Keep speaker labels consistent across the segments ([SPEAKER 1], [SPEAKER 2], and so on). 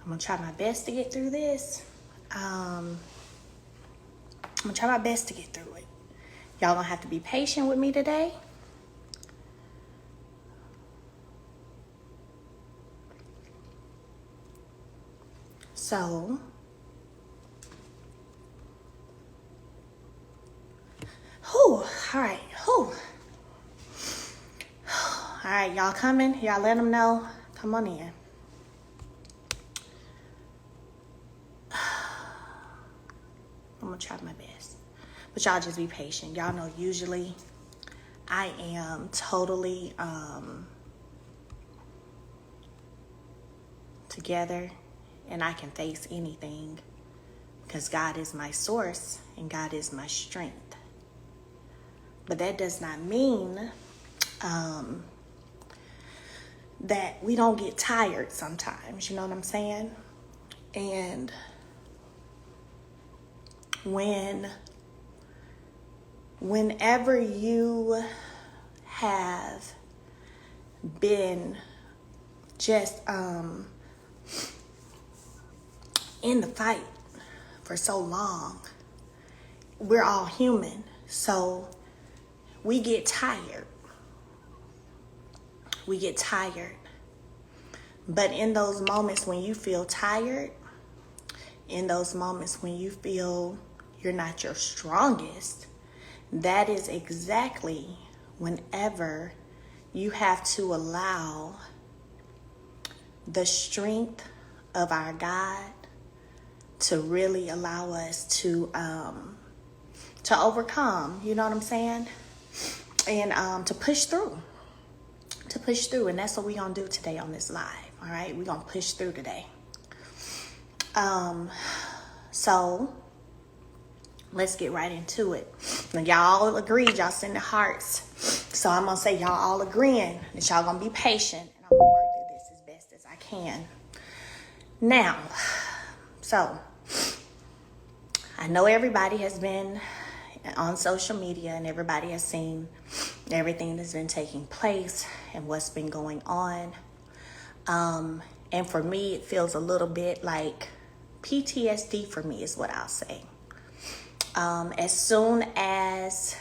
[SPEAKER 1] I'm gonna try my best to get through this. I'm gonna try my best to get through it. Y'all gonna have to be patient with me today. So, all right, All right, y'all coming? Y'all let them know. Come on in. I'm gonna try my best. But y'all just be patient. Y'all know usually I am totally together and I can face anything because God is my source and God is my strength. But that does not mean that we don't get tired sometimes, you know what I'm saying? And whenever you have been just in the fight for so long, we're all human, so we get tired. But in those moments when you feel tired, in those moments when you feel you're not your strongest, that is exactly whenever you have to allow the strength of our God to really allow us to overcome, you know what I'm saying? And to push through. And that's what we're gonna do today on this live. All right, we're gonna push through today. So let's get right into it. Now, y'all all agreed, y'all send the hearts. So I'm gonna say y'all all agreeing that y'all gonna be patient, and I'm gonna work through this as best as I can. Now, so I know everybody has been on social media and everybody has seen everything that's been taking place and what's been going on. And for me, it feels a little bit like PTSD for me is what I'll say. As soon as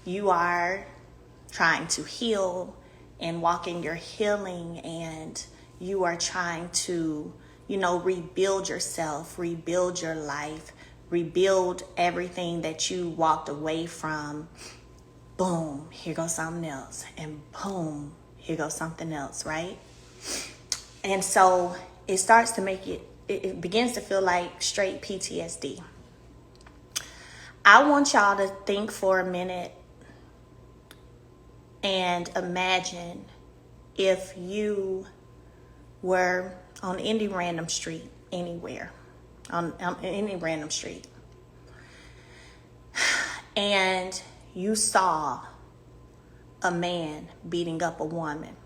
[SPEAKER 1] you are trying to heal and walk in your healing and you are trying to, rebuild yourself, rebuild your life, rebuild everything that you walked away from, boom, here goes something else. And boom, here goes something else, right? And so it starts to make it begins to feel like straight PTSD. I want y'all to think for a minute and imagine if you were on any random street anywhere, on any random street, and you saw a man beating up a woman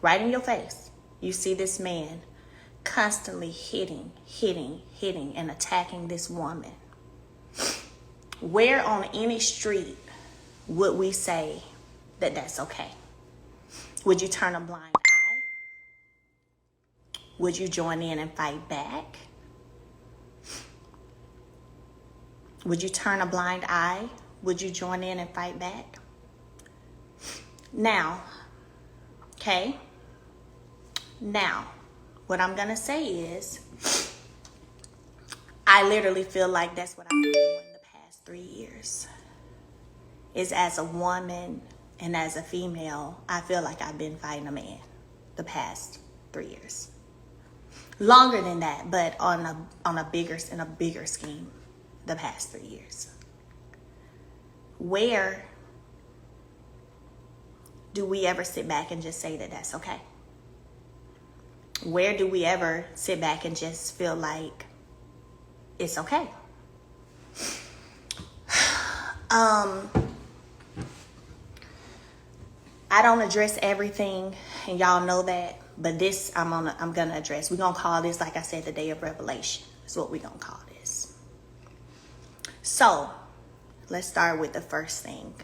[SPEAKER 1] right in your face. You see this man constantly hitting and attacking this woman. Where on any street would we say that that's okay? Would you turn a blind eye? Would you join in and fight back? Would you turn a blind eye? Would you join in and fight back? Now, okay? Now, what I'm going to say is, I literally feel like that's what I've been doing the past 3 years. Is as a woman and as a female, I feel like I've been fighting a man the past 3 years. Longer than that, but in a bigger scheme, the past 3 years. Where do we ever sit back and just say that that's okay? Where do we ever sit back and just feel like it's okay? I don't address everything, and y'all know that, but this I'm gonna address. We're gonna call this, like I said, the day of revelation. That's what we're gonna call this. So let's start with the first thing,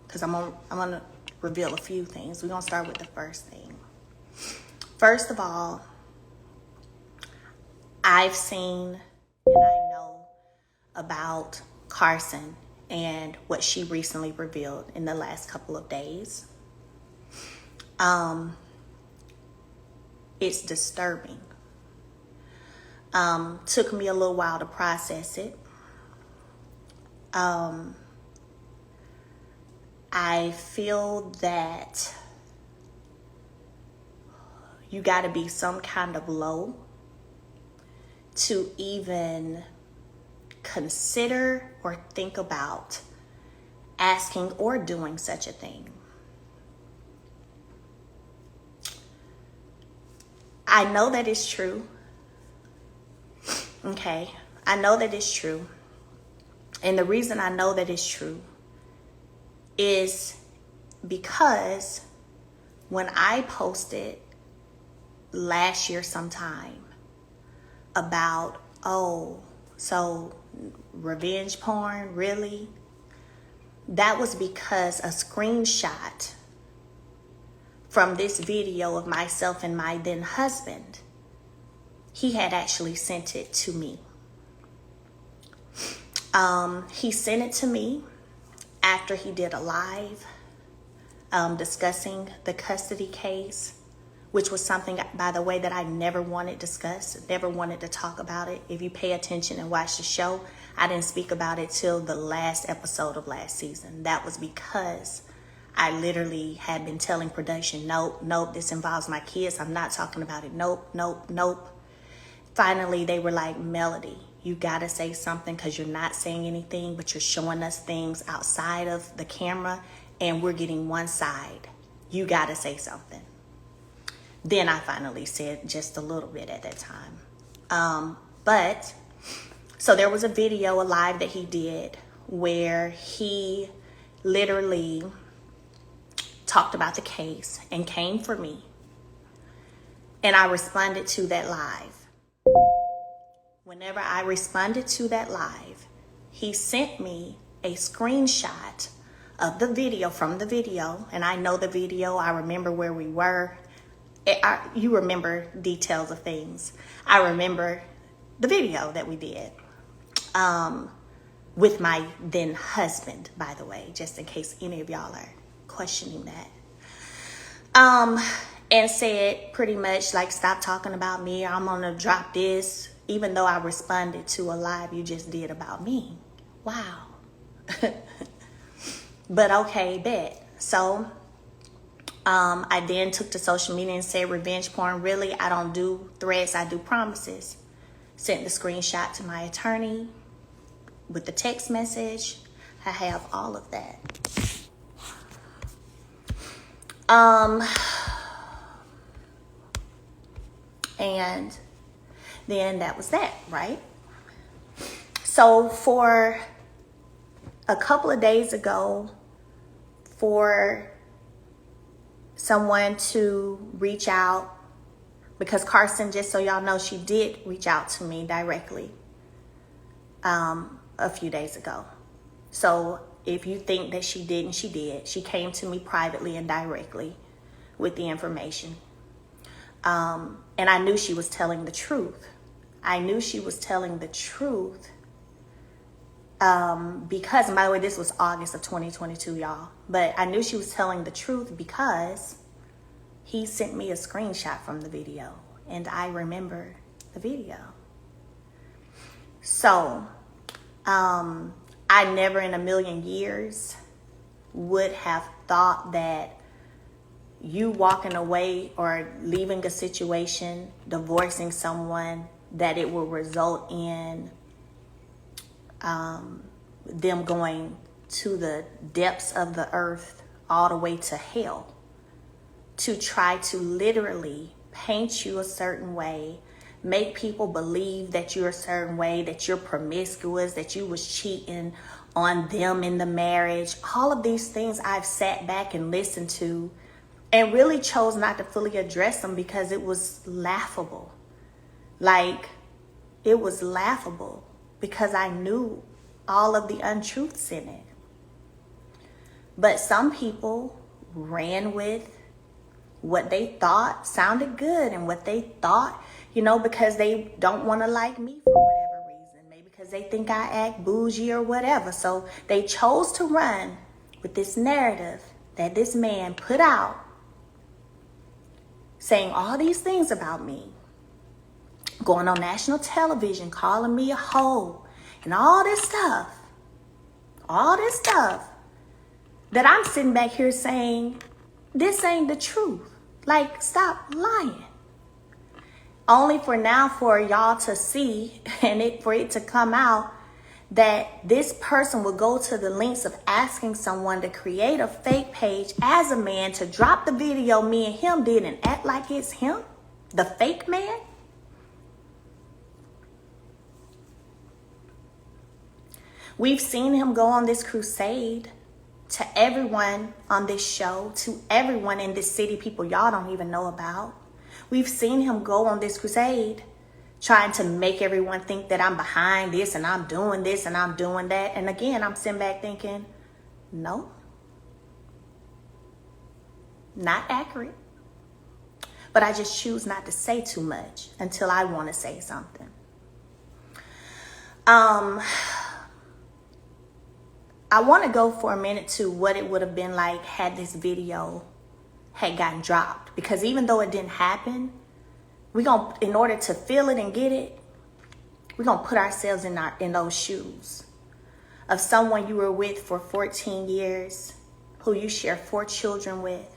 [SPEAKER 1] because I'm gonna reveal a few things. We're gonna start with the first thing. First of all, I've seen and I know about Carson and what she recently revealed in the last couple of days. It's disturbing. Took me a little while to process it. I feel that you got to be some kind of low to even consider or think about asking or doing such a thing. I know that it's true. Okay, I know that it's true. And the reason I know that it's true is because when I posted last year sometime about, oh, so revenge porn, really? That was because a screenshot from this video of myself and my then husband, he had actually sent it to me. He sent it to me after he did a live discussing the custody case, which was something, by the way, that I never wanted discussed, never wanted to talk about it. If you pay attention and watch the show, I didn't speak about it till the last episode of last season. That was because I literally had been telling production, nope, this involves my kids. I'm not talking about it. Nope. Finally, they were like, Melody, you gotta say something because you're not saying anything, but you're showing us things outside of the camera and we're getting one side. You gotta say something. Then I finally said just a little bit at that time. So there was a video, a live that he did where he literally talked about the case and came for me. And I responded to that live. Whenever I responded to that live, he sent me a screenshot of the video, from the video. And I know the video. I remember where we were. You remember details of things. I remember the video that we did with my then husband, by the way, just in case any of y'all are questioning that. And said pretty much like, stop talking about me. I'm gonna drop this, even though I responded to a live you just did about me. Wow. But okay, bet. So I then took to social media and said, revenge porn, really? I don't do threats, I do promises. Sent the screenshot to my attorney with the text message. I have all of that. And then that was that, right? So for a couple of days ago, for someone to reach out, because Carson, just so y'all know, she did reach out to me directly a few days ago. So if you think that she didn't, she did. She came to me privately and directly with the information. And I knew she was telling the truth. I knew she was telling the truth because, by the way, this was August of 2022, y'all. But I knew she was telling the truth because he sent me a screenshot from the video, and I remember the video. So I never in a million years would have thought that you walking away or leaving a situation, divorcing someone, that it will result in them going to the depths of the earth, all the way to hell, to try to literally paint you a certain way, make people believe that you're a certain way, that you're promiscuous, that you was cheating on them in the marriage. All of these things I've sat back and listened to and really chose not to fully address them because it was laughable. Like, it was laughable because I knew all of the untruths in it. But some people ran with what they thought sounded good and what they thought, you know, because they don't want to like me for whatever reason. Maybe because they think I act bougie or whatever. So they chose to run with this narrative that this man put out, saying all these things about me, going on national television, calling me a hoe, and all this stuff, that I'm sitting back here saying, this ain't the truth. Like, stop lying. Only for now for y'all to see and for it to come out that this person will go to the lengths of asking someone to create a fake page as a man to drop the video me and him did and act like it's him, the fake man. We've seen him go on this crusade to everyone on this show, to everyone in this city, people y'all don't even know about. We've seen him go on this crusade trying to make everyone think that I'm behind this and I'm doing this and I'm doing that. And again, I'm sitting back thinking, no, not accurate. But I just choose not to say too much until I want to say something. I want to go for a minute to what it would have been like had this video had gotten dropped. Because even though it didn't happen, in order to feel it and get it, we're going to put ourselves in those shoes of someone you were with for 14 years, who you share 4 children with,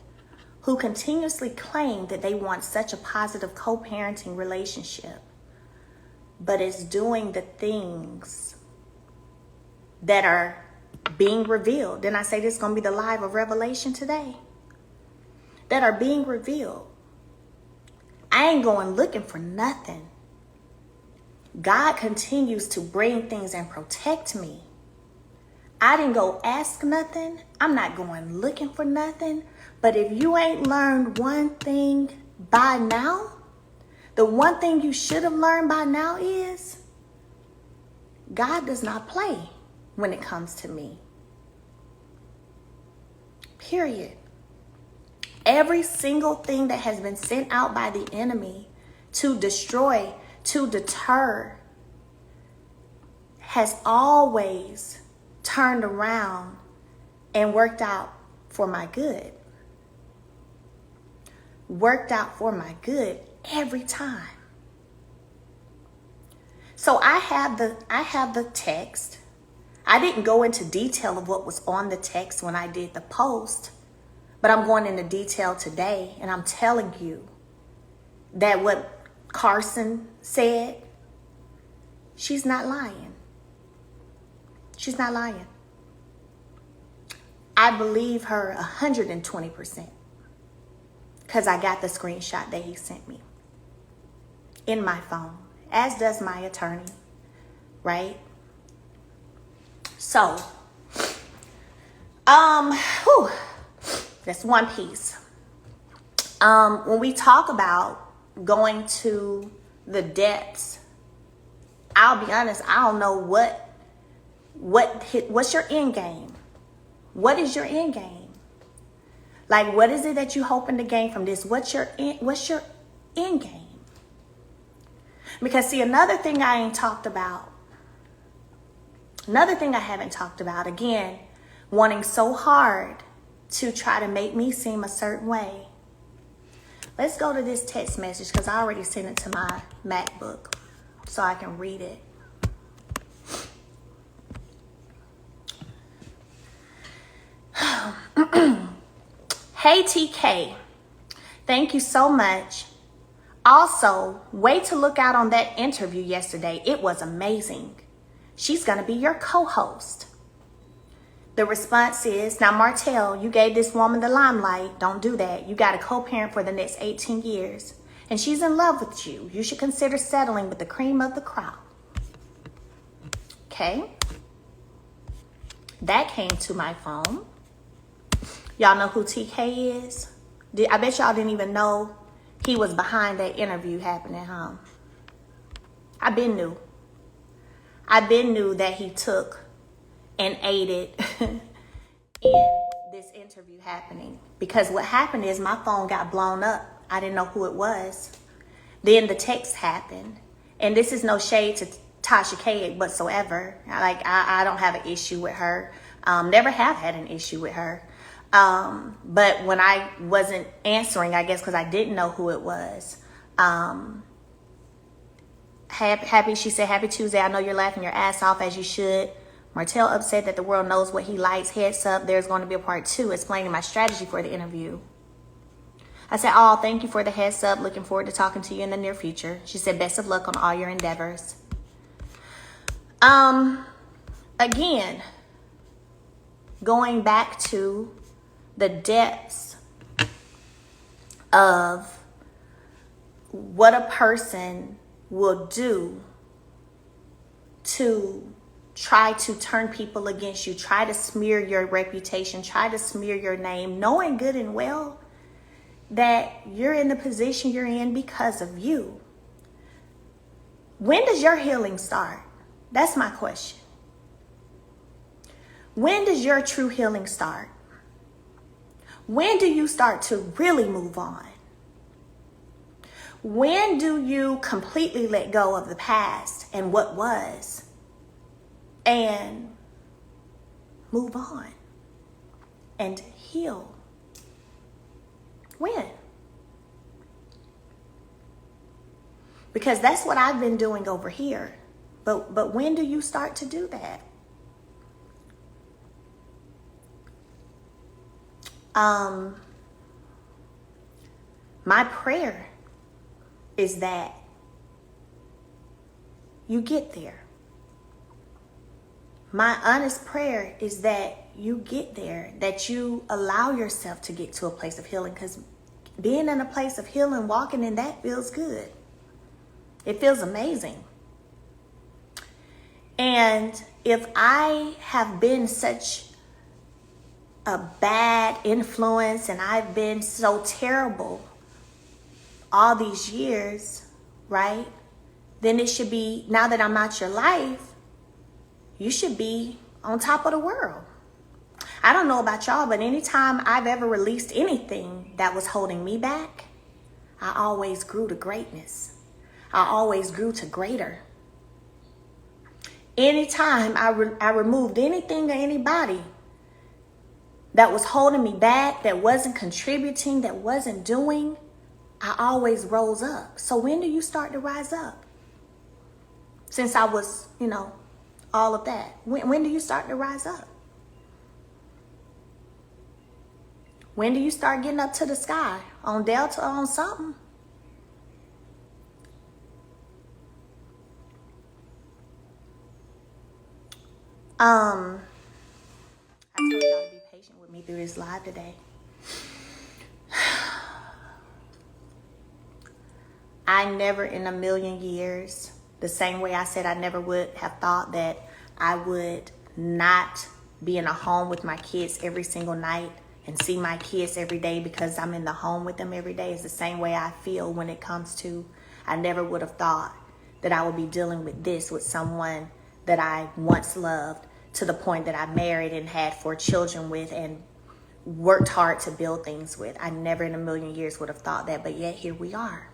[SPEAKER 1] who continuously claim that they want such a positive co-parenting relationship, but is doing the things that are being revealed. Then I say this is going to be the live of revelation today. That are being revealed. I ain't going looking for nothing. God continues to bring things and protect me. I didn't go ask nothing. I'm not going looking for nothing. But if you ain't learned one thing by now, the one thing you should have learned by now is God does not play when it comes to me. Period. Every single thing that has been sent out by the enemy to destroy, to deter, has always turned around and worked out for my good. Worked out for my good every time. So I have the text. I didn't go into detail of what was on the text when I did the post, but I'm going into detail today, and I'm telling you that what Carson said, she's not lying. She's not lying. I believe her 120% because I got the screenshot that he sent me in my phone, as does my attorney, right? So, that's one piece. When we talk about going to the depths, I'll be honest, I don't know what's your end game? What is your end game? Like, what is it that you hoping to gain from this? What's your end game? Because see, another thing I haven't talked about, again, wanting so hard to try to make me seem a certain way. Let's go to this text message because I already sent it to my MacBook so I can read it. Hey TK, thank you so much. Also, wait to look out on that interview yesterday. It was amazing. She's going to be your co-host. The response is, now Martell, you gave this woman the limelight. Don't do that. You got a co-parent for the next 18 years. And she's in love with you. You should consider settling with the cream of the crop. Okay. That came to my phone. Y'all know who TK is? I bet y'all didn't even know he was behind that interview happening, huh? I been knew that he took and aided in this interview happening. Because what happened is my phone got blown up. I didn't know who it was. Then the text happened. And this is no shade to Tasha K whatsoever. Like, I don't have an issue with her. Never have had an issue with her. But when I wasn't answering, I guess because I didn't know who it was. Happy, she said, happy Tuesday. I know you're laughing your ass off as you should. Martell upset that the world knows what he likes. Heads up, there's going to be a part 2 explaining my strategy for the interview. I said, oh, thank you for the heads up. Looking forward to talking to you in the near future. She said, best of luck on all your endeavors. Again, going back to the depths of what a person will do to try to turn people against you, try to smear your reputation, try to smear your name, knowing good and well that you're in the position you're in because of you. When does your healing start? That's my question. When does your true healing start? When do you start to really move on? When do you completely let go of the past and what was and move on and heal? When? Because that's what I've been doing over here. But when do you start to do that? My prayer is that you get there. My honest prayer is that you get there, that you allow yourself to get to a place of healing, because being in a place of healing, walking in that feels good. It feels amazing. And if I have been such a bad influence and I've been so terrible all these years, right? Then it should be, now that I'm out your life, you should be on top of the world. I don't know about y'all, but anytime I've ever released anything that was holding me back, I always grew to greatness. I always grew to greater. Anytime I removed anything or anybody that was holding me back, that wasn't contributing, that wasn't doing, I always rose up. So when do you start to rise up? Since I was, all of that. When do you start to rise up? When do you start getting up to the sky? On Delta or on something? I told y'all to be patient with me through this live today. I never in a million years, the same way I said I never would have thought that I would not be in a home with my kids every single night and see my kids every day because I'm in the home with them every day, is the same way I feel when it comes to, I never would have thought that I would be dealing with this with someone that I once loved, to the point that I married and had 4 children with and worked hard to build things with. I never in a million years would have thought that, but yet here we are.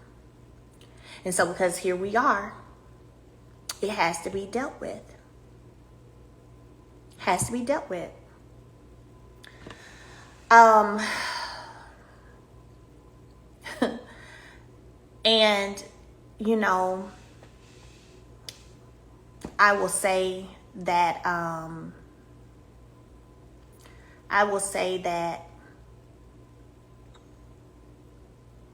[SPEAKER 1] And so because here we are, it has to be dealt with. Has to be dealt with. And, I will say that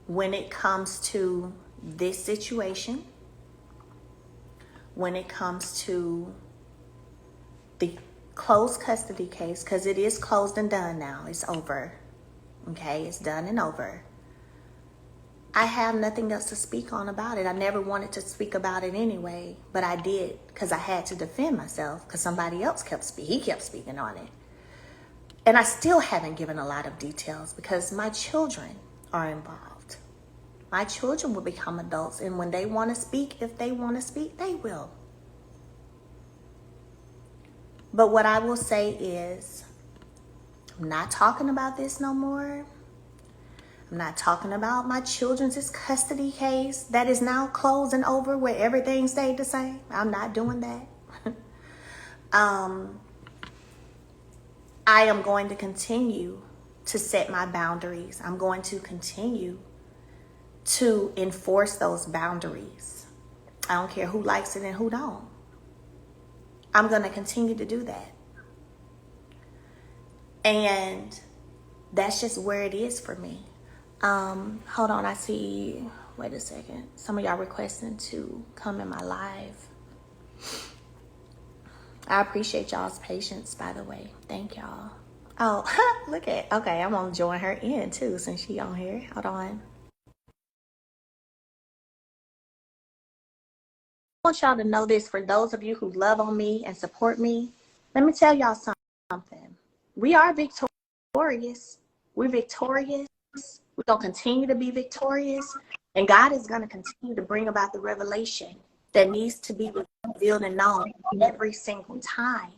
[SPEAKER 1] when it comes to this situation, when it comes to the closed custody case, because it is closed and done now, it's over, okay, it's done and over, I have nothing else to speak on about it. I never wanted to speak about it anyway, but I did because I had to defend myself because somebody else kept speaking on it. And I still haven't given a lot of details because my children are involved. My children will become adults, and when they want to speak, if they want to speak, they will. But what I will say is, I'm not talking about this no more. I'm not talking about my children's custody case that is now closed and over where everything stayed the same. I'm not doing that. I am going to continue to set my boundaries. I'm going to continue to enforce those boundaries. I don't care who likes it and who don't. I'm going to continue to do that. And that's just where it is for me. Hold on, I see, wait a second. Some of y'all requesting to come in my live. I appreciate y'all's patience, by the way. Thank y'all. Oh, look at, okay, I'm gonna join her in too since she on here. Hold on. I want y'all to know this, for those of you who love on me and support me. Let me tell y'all something. We are victorious. We're victorious. We're going to continue to be victorious. And God is going to continue to bring about the revelation that needs to be revealed and known every single time.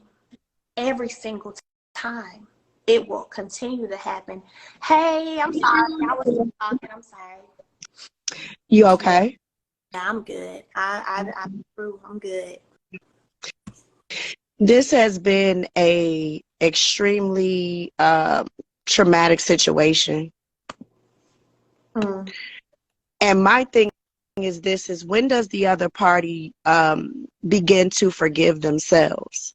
[SPEAKER 1] Every single time. It will continue to happen. Hey, I'm sorry. I was talking. I'm sorry.
[SPEAKER 2] You okay?
[SPEAKER 1] Yeah, I'm good. I'm through. I'm good.
[SPEAKER 2] This has been a extremely traumatic situation. And my thing is this, is when does the other party begin to forgive themselves?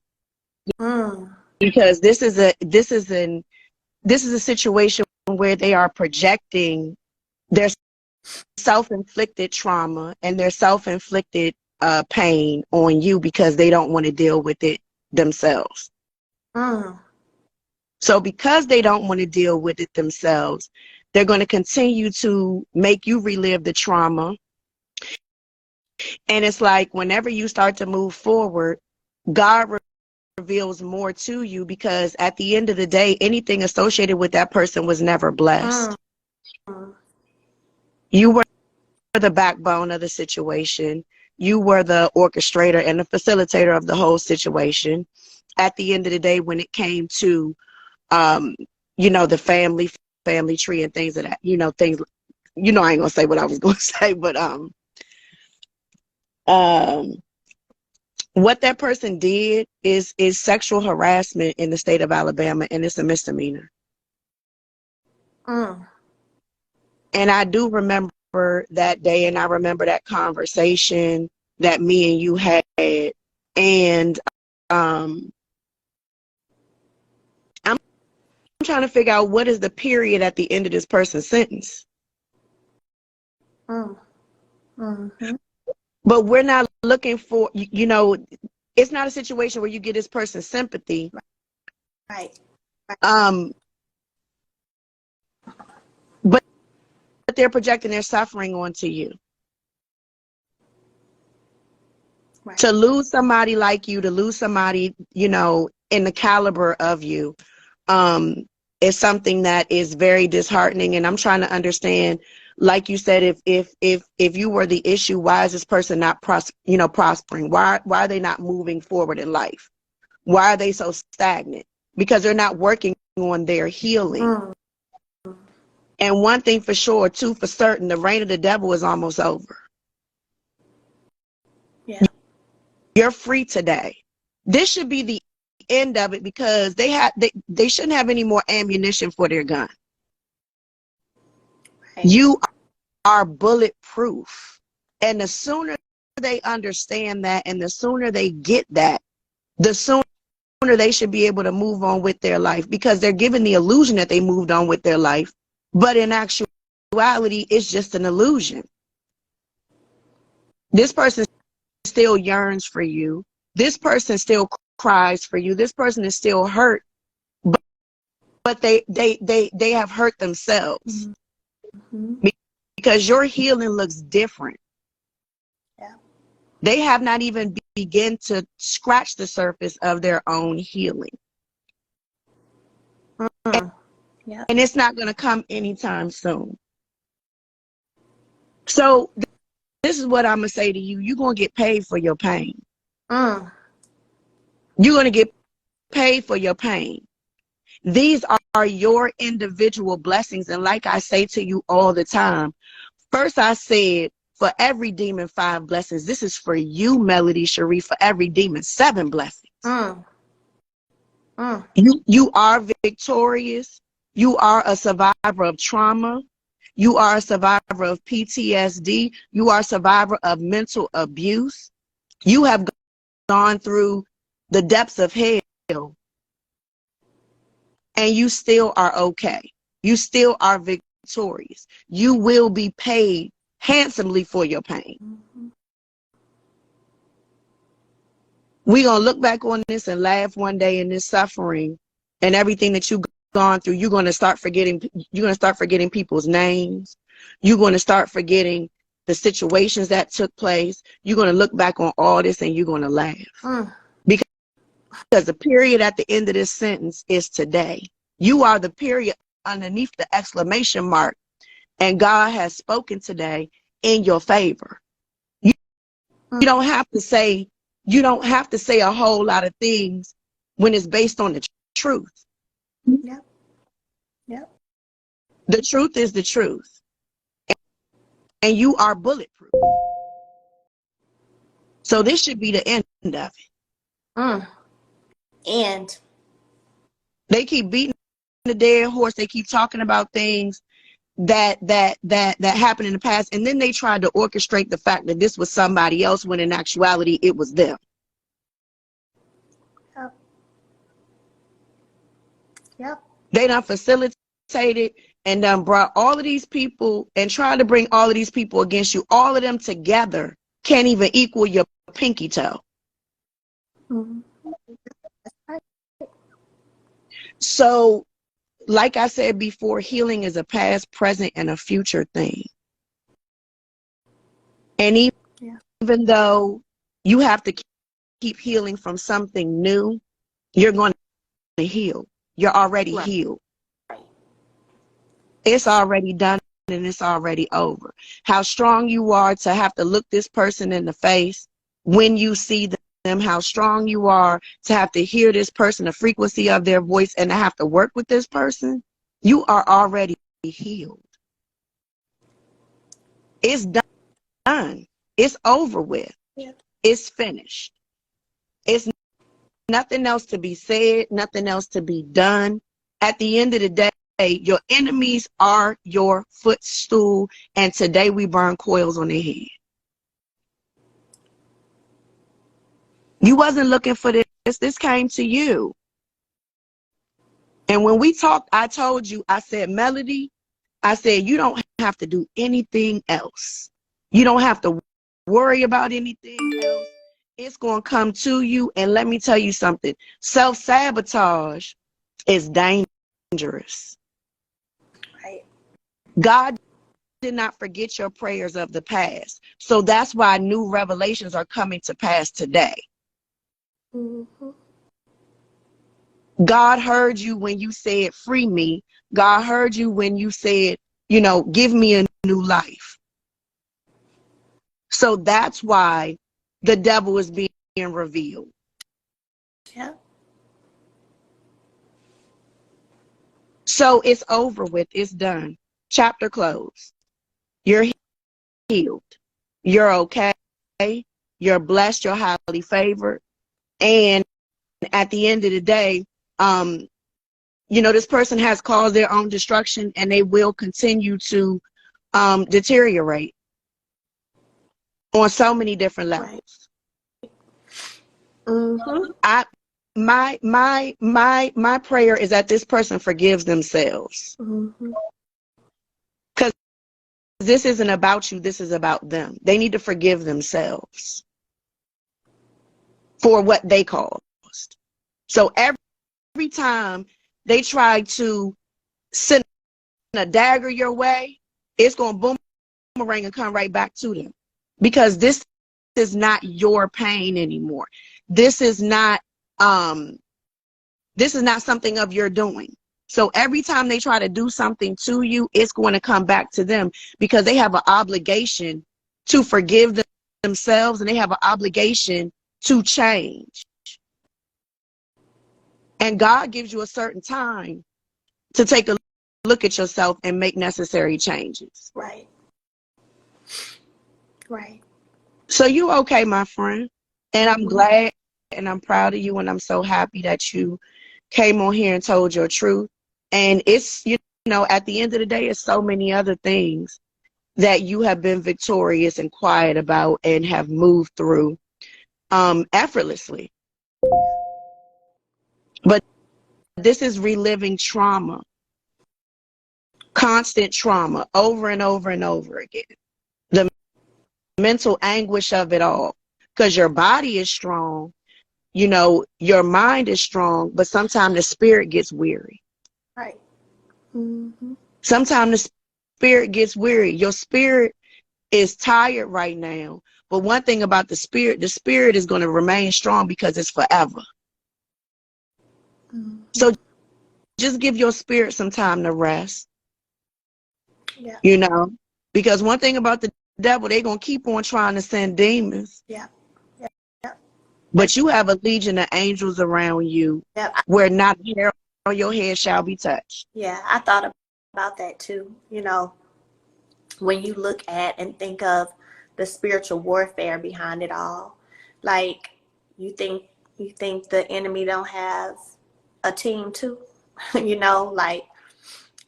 [SPEAKER 2] Because this is a situation where they are projecting their self-inflicted trauma and their self-inflicted pain on you because they don't want to deal with it themselves. So because they don't want to deal with it themselves, they're going to continue to make you relive the trauma. And it's like whenever you start to move forward, God reveals more to you, because at the end of the day, anything associated with that person was never blessed. You were the backbone of the situation. You were the orchestrator and the facilitator of the whole situation. At the end of the day, when it came to, the family tree and things of that, things, I ain't gonna say what I was gonna say, but what that person did is sexual harassment in the state of Alabama, and it's a misdemeanor. And I do remember that day, and I remember that conversation that me and you had, and I'm trying to figure out what is the period at the end of this person's sentence. But we're not looking for, it's not a situation where you get this person's sympathy.
[SPEAKER 1] Right.
[SPEAKER 2] But they're projecting their suffering onto you.
[SPEAKER 1] Right.
[SPEAKER 2] To lose somebody like you, to lose somebody, in the caliber of you, is something that is very disheartening. And I'm trying to understand, like you said, if you were the issue, why is this person not prospering? Why are they not moving forward in life? Why are they so stagnant? Because they're not working on their healing. And one thing for sure, too, for certain, the reign of the devil is almost over.
[SPEAKER 1] Yeah.
[SPEAKER 2] You're free today. This should be the end of it, because they shouldn't have any more ammunition for their gun. Right. You are bulletproof. And the sooner they understand that, and the sooner they get that, the sooner they should be able to move on with their life, because they're given the illusion that they moved on with their life. But in actuality, it's just an illusion. This person still yearns for you. This person still cries for you. This person is still hurt, but they have hurt themselves. Because your healing looks different.
[SPEAKER 1] Yeah.
[SPEAKER 2] They have not even begun to scratch the surface of their own healing.
[SPEAKER 1] Yeah.
[SPEAKER 2] And it's not going to come anytime soon. So this is what I'm going to say to you. You're going to get paid for your pain. You're going to get paid for your pain. These are your individual blessings. And like I say to you all the time, first I said, for every demon, 5 blessings. This is for you, Melody Shari. For every demon, 7 blessings. You are victorious. You are a survivor of trauma. You are a survivor of PTSD. You are a survivor of mental abuse. You have gone through the depths of hell, and you still are okay. You still are victorious. You will be paid handsomely for your pain. We're going to look back on this and laugh one day in this suffering and everything that you've gone through. You're going to start forgetting people's names. You're going to start forgetting the situations that took place. You're going to look back on all this and you're going to laugh. Because the period at the end of this sentence is today. You are the period underneath the exclamation mark, and God has spoken today in your favor. You don't have to say a whole lot of things when it's based on the truth.
[SPEAKER 1] Yep.
[SPEAKER 2] The truth is the truth. And you are bulletproof. So this should be the end of it.
[SPEAKER 1] And
[SPEAKER 2] they keep beating the dead horse. They keep talking about things that happened in the past, and then they tried to orchestrate the fact that this was somebody else when in actuality it was them.
[SPEAKER 1] Yep.
[SPEAKER 2] They done facilitated and done brought all of these people and tried to bring all of these people against you. All of them together can't even equal your pinky toe. So, like I said before, healing is a past, present, and a future thing. And even though you have to keep healing from something new, you're going to heal. You're already healed. It's already done and it's already over. How strong you are to have to look this person in the face when you see them, how strong you are to have to hear this person, the frequency of their voice, and to have to work with this person, you are already healed. It's done. It's over with. It's finished. It's nothing else to be said, nothing else to be done. At the end of the day, your enemies are your footstool, and today we burn coils on their head. You wasn't looking for this. This came to you. And when we talked, I told you, I said, Melody, I said, you don't have to do anything else. You don't have to worry about anything else. It's going to come to you. And let me tell you something. Self-sabotage is dangerous.
[SPEAKER 1] Right.
[SPEAKER 2] God did not forget your prayers of the past. So that's why new revelations are coming to pass today. God heard you when you said, free me. God heard you when you said, give me a new life. So that's why the devil is being revealed.
[SPEAKER 1] Yeah.
[SPEAKER 2] So it's over with. It's done. Chapter closed. You're healed. You're okay. You're blessed. You're highly favored. And at the end of the day, this person has caused their own destruction, and they will continue to deteriorate on so many different levels.
[SPEAKER 1] Right.
[SPEAKER 2] My prayer is that this person forgives themselves. Because this isn't about you, this is about them. They need to forgive themselves for what they caused. So every time they try to send a dagger your way, it's going to boomerang and come right back to them. Because this is not your pain anymore. This is not something of your doing. So every time they try to do something to you, it's going to come back to them, because they have an obligation to forgive themselves, and they have an obligation to change. And God gives you a certain time to take a look at yourself and make necessary changes.
[SPEAKER 1] Right. Right.
[SPEAKER 2] So you okay, my friend? And I'm glad and I'm proud of you, and I'm so happy that you came on here and told your truth. And it's, you know, at the end of the day, it's so many other things that you have been victorious and quiet about and have moved through effortlessly. But this is reliving trauma, constant trauma, over and over and over again. The mental anguish of it all, because your body is strong, you know, your mind is strong, but sometimes the spirit gets weary.
[SPEAKER 1] Right. Mm-hmm.
[SPEAKER 2] Sometimes the spirit gets weary. Your spirit is tired right now, but one thing about the spirit is going to remain strong because it's forever.
[SPEAKER 1] Mm-hmm.
[SPEAKER 2] So just give your spirit some time to rest.
[SPEAKER 1] Yeah.
[SPEAKER 2] You know, because one thing about the devil, they're going to keep on trying to send demons.
[SPEAKER 1] Yeah. Yeah. Yeah.
[SPEAKER 2] But you have a legion of angels around you,
[SPEAKER 1] Yeah.
[SPEAKER 2] where not a hair on your head shall be touched.
[SPEAKER 1] Yeah. I thought about that too. You know, when you look at and think of the spiritual warfare behind it all, like you think the enemy don't have a team too, you know, like,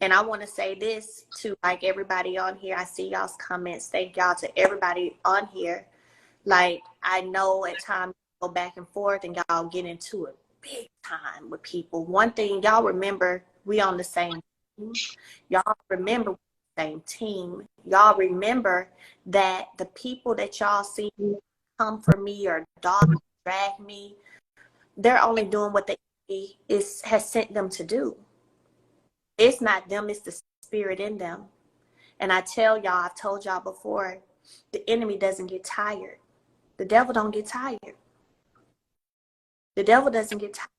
[SPEAKER 1] and I want to say this to like everybody on here. I see y'all's comments. Thank y'all to everybody on here. Like, I know at times you go back and forth and y'all get into it big time with people. One thing y'all remember, we on the same team. Y'all remember the same team. Y'all remember that the people that y'all see come for me or dog drag me, they're only doing what the enemy has sent them to do. It's not them, it's the spirit in them. And I tell y'all, I've told y'all before, the enemy doesn't get tired. The devil don't get tired. The devil doesn't get tired.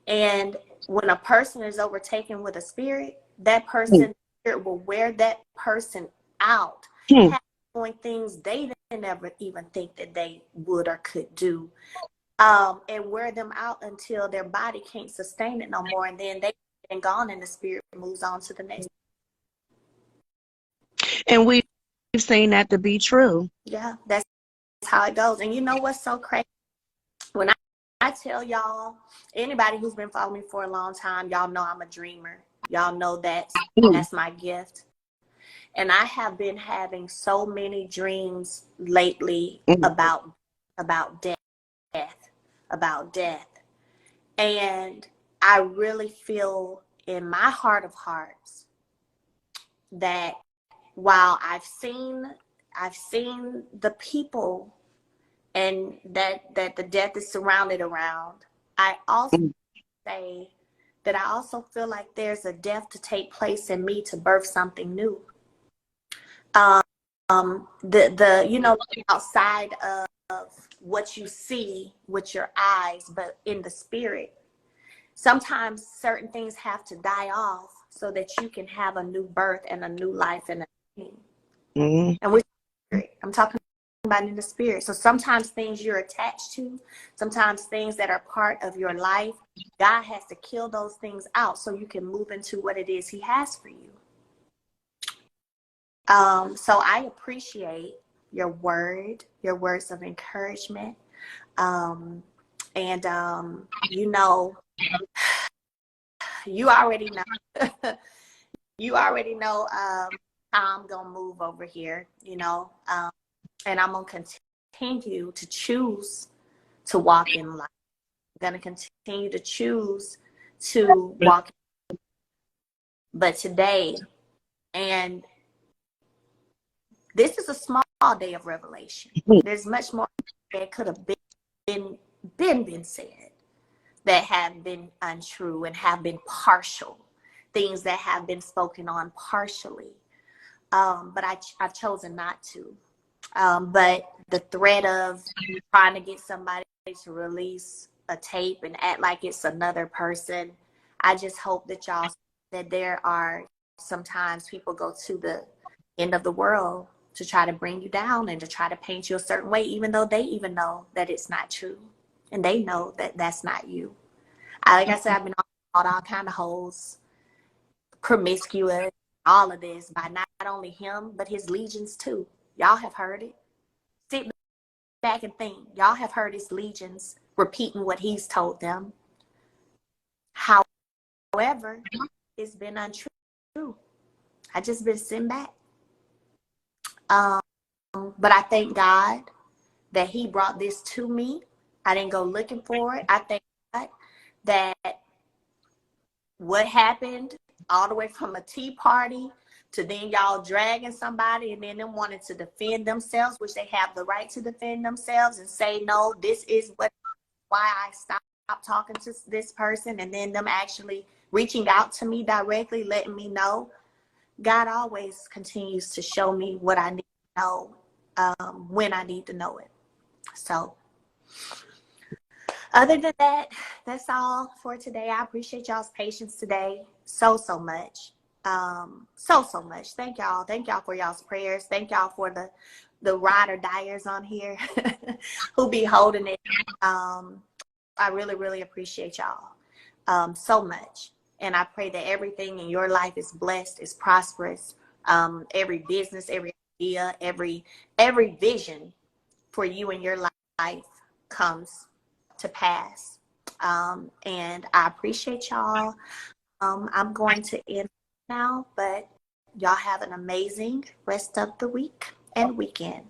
[SPEAKER 1] And when a person is overtaken with a spirit, that person spirit will wear that person out, doing things they didn't never even think that they would or could do. And wear them out until their body can't sustain it no more. And then they've been gone and the spirit moves on to the next.
[SPEAKER 2] And we've seen that to be true.
[SPEAKER 1] Yeah, that's how it goes. And you know what's so crazy? When I tell y'all, anybody who's been following me for a long time, y'all know I'm a dreamer. Y'all know that's my gift. And I have been having so many dreams lately about death. And I really feel in my heart of hearts that while I've seen the people and that the death is surrounded around, I also say that I also feel like there's a death to take place in me to birth something new. The you know, outside of what you see with your eyes, but in the spirit, sometimes certain things have to die off so that you can have a new birth and a new life and a thing. And I'm talking about in the spirit. So sometimes things you're attached to, sometimes things that are part of your life, God has to kill those things out so you can move into what it is he has for you. So I appreciate your words of encouragement. You know, you already know, how I'm going to move over here, you know, and I'm going to continue to choose to walk in life. I'm going to continue to choose to walk. But today, and this is a small day of revelation. There's much more that could have been said that have been untrue and have been partial, things that have been spoken on partially. But I've chosen not to. But the threat of trying to get somebody to release a tape and act like it's another person, I just hope that y'all, that there are sometimes people go to the end of the world to try to bring you down and to try to paint you a certain way, even though they even know that it's not true. and they know that that's not you. Like I said, I've been on all kind of hoes, promiscuous, all of this by not only him, but his legions too. Y'all have heard it. Sit back and think. Y'all have heard his legions repeating what he's told them. However, it's been untrue. I just been sitting back. But I thank God that he brought this to me. I didn't go looking for it. I thank God that what happened all the way from a tea party to then y'all dragging somebody and then them wanting to defend themselves, which they have the right to defend themselves and say, no, this is why I stopped talking to this person, and then them actually reaching out to me directly, letting me know. God always continues to show me what I need to know when I need to know it. So other than that, that's all for today. I appreciate y'all's patience today so much. So much. Thank y'all. Thank y'all for y'all's prayers. Thank y'all for the ride or diers on here who be holding it. I really appreciate y'all so much. And I pray that everything in your life is blessed, is prosperous. Every business, every idea, every vision for you in your life comes to pass. And I appreciate y'all. I'm going to end now, but y'all have an amazing rest of the week and weekend.